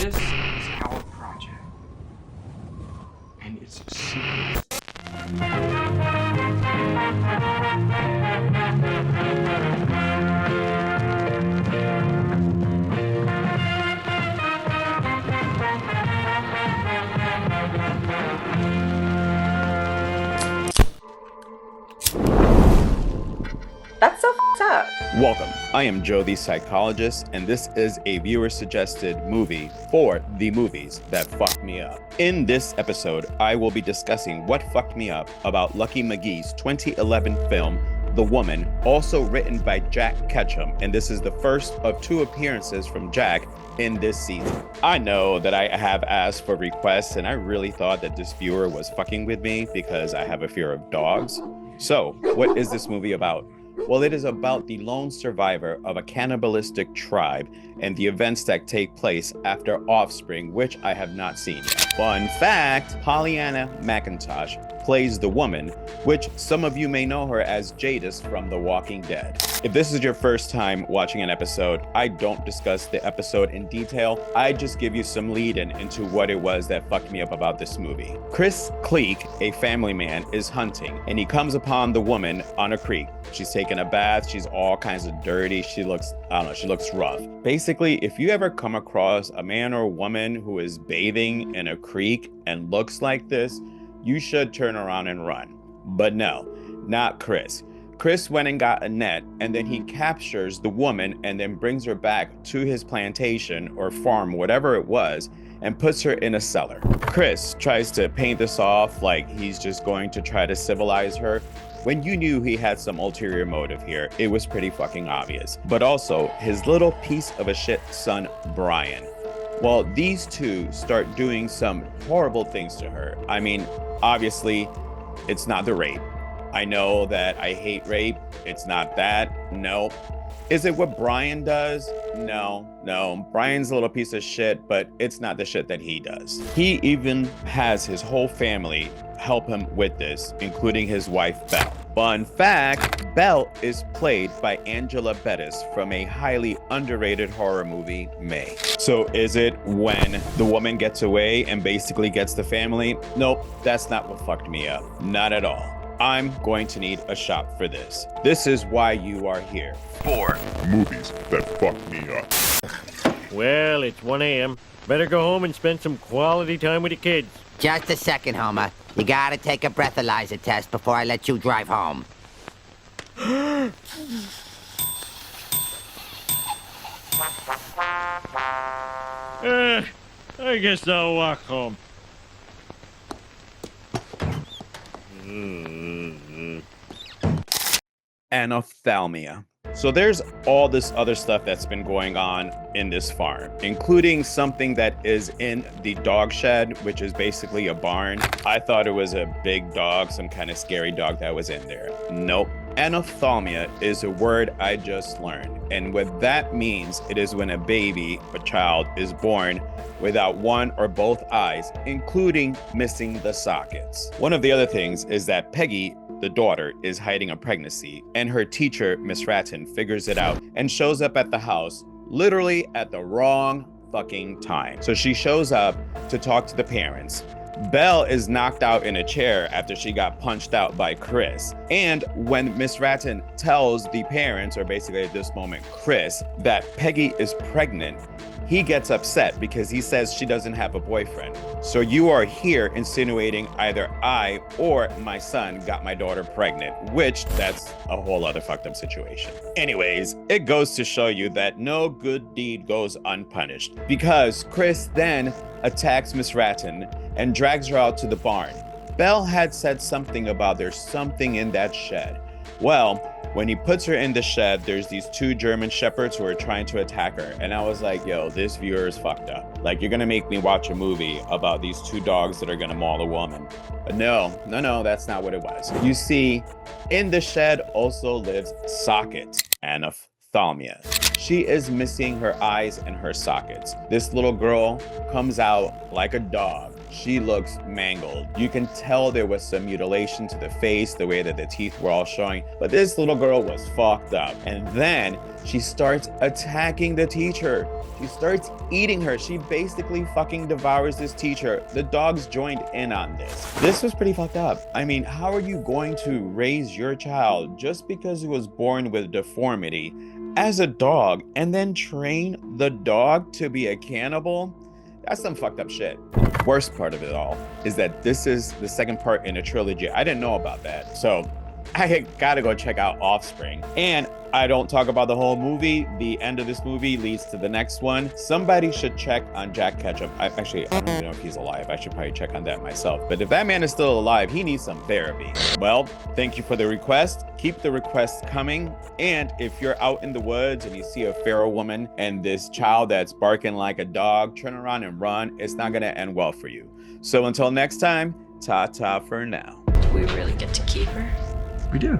This is our project. And it's secret. That's so f***ed up. Welcome. I am Joe the Psychologist, and this is a viewer-suggested movie for the movies that fucked me up. In this episode, I will be discussing what fucked me up about Lucky McGee's 2011 film, The Woman, also written by Jack Ketchum, and this is the first of two appearances from Jack in this season. I know that I have asked for requests, and I really thought that this viewer was fucking with me because I have a fear of dogs. So, what is this movie about? Well, it is about the lone survivor of a cannibalistic tribe and the events that take place after Offspring, which I have not seen yet. Fun fact, Pollyanna McIntosh plays the woman, which some of you may know her as Jadis from The Walking Dead. If this is your first time watching an episode, I don't discuss the episode in detail. I just give you some lead-in into what it was that fucked me up about this movie. Chris Cleek, a family man, is hunting, and he comes upon the woman on a creek. She's taking a bath. She's all kinds of dirty. She looks rough. Basically, if you ever come across a man or woman who is bathing in a creek and looks like this, you should turn around and run. But no, not Chris. Chris went and got a net, and then he captures the woman and then brings her back to his plantation or farm, whatever it was, and puts her in a cellar. Chris tries to paint this off like he's just going to try to civilize her. When you knew he had some ulterior motive here, it was pretty fucking obvious. But also, his little piece of a shit son, Brian. Well, these two start doing some horrible things to her. I mean, obviously, it's not the rape. I know that I hate rape. It's not that. No. Is it what Brian does? No. Brian's a little piece of shit, but it's not the shit that he does. He even has his whole family help him with this, including his wife, Belle. Fun fact, Belle is played by Angela Bettis from a highly underrated horror movie, May. So is it when the woman gets away and basically gets the family? Nope, that's not what fucked me up. Not at all. I'm going to need a shot for this. This is why you are here. 4 movies that fucked me up. Well, it's 1 a.m. Better go home and spend some quality time with the kids. Just a second, Homer. You gotta take a breathalyzer test before I let you drive home. I guess I'll walk home. Anophthalmia. So there's all this other stuff that's been going on in this farm, including something that is in the dog shed, which is basically a barn. I thought it was a big dog, some kind of scary dog that was in there. Nope. Anophthalmia is a word I just learned. And what that means, it is when a baby, a child, is born without one or both eyes, including missing the sockets. One of the other things is that Peggy, the daughter, is hiding a pregnancy, and her teacher, Miss Ratton, figures it out and shows up at the house literally at the wrong fucking time. So she shows up to talk to the parents. Belle is knocked out in a chair after she got punched out by Chris. And when Miss Ratton tells the parents, or basically at this moment, Chris, that Peggy is pregnant, he gets upset because he says she doesn't have a boyfriend. So you are here insinuating either I or my son got my daughter pregnant, which that's a whole other fucked up situation. Anyways, it goes to show you that no good deed goes unpunished, because Chris then attacks Miss Ratton and drags her out to the barn. Belle had said something about there's something in that shed. Well, when he puts her in the shed, there's these 2 German shepherds who are trying to attack her. And I was like, yo, this viewer is fucked up. Like, you're gonna make me watch a movie about these 2 dogs that are gonna maul a woman. But no, that's not what it was. You see, in the shed also lives Socket, Anophthalmia. She is missing her eyes and her sockets. This little girl comes out like a dog, she looks mangled. You can tell there was some mutilation to the face, the way that the teeth were all showing, but this little girl was fucked up. And then she starts attacking the teacher. She starts eating her. She basically fucking devours this teacher. The dogs joined in on this. This was pretty fucked up. I mean, how are you going to raise your child just because he was born with deformity as a dog and then train the dog to be a cannibal? That's some fucked up shit. The worst part of it all is that this is the second part in a trilogy. I didn't know about that. So I gotta go check out Offspring. And I don't talk about the whole movie. The end of this movie leads to the next one. Somebody should check on Jack Ketchum. I don't even know if he's alive. I should probably check on that myself. But if that man is still alive, he needs some therapy. Well, thank you for the request. Keep the requests coming. And if you're out in the woods and you see a feral woman and this child that's barking like a dog, turn around and run. It's not gonna end well for you. So until next time, ta-ta for now. We really get to keep her? We do.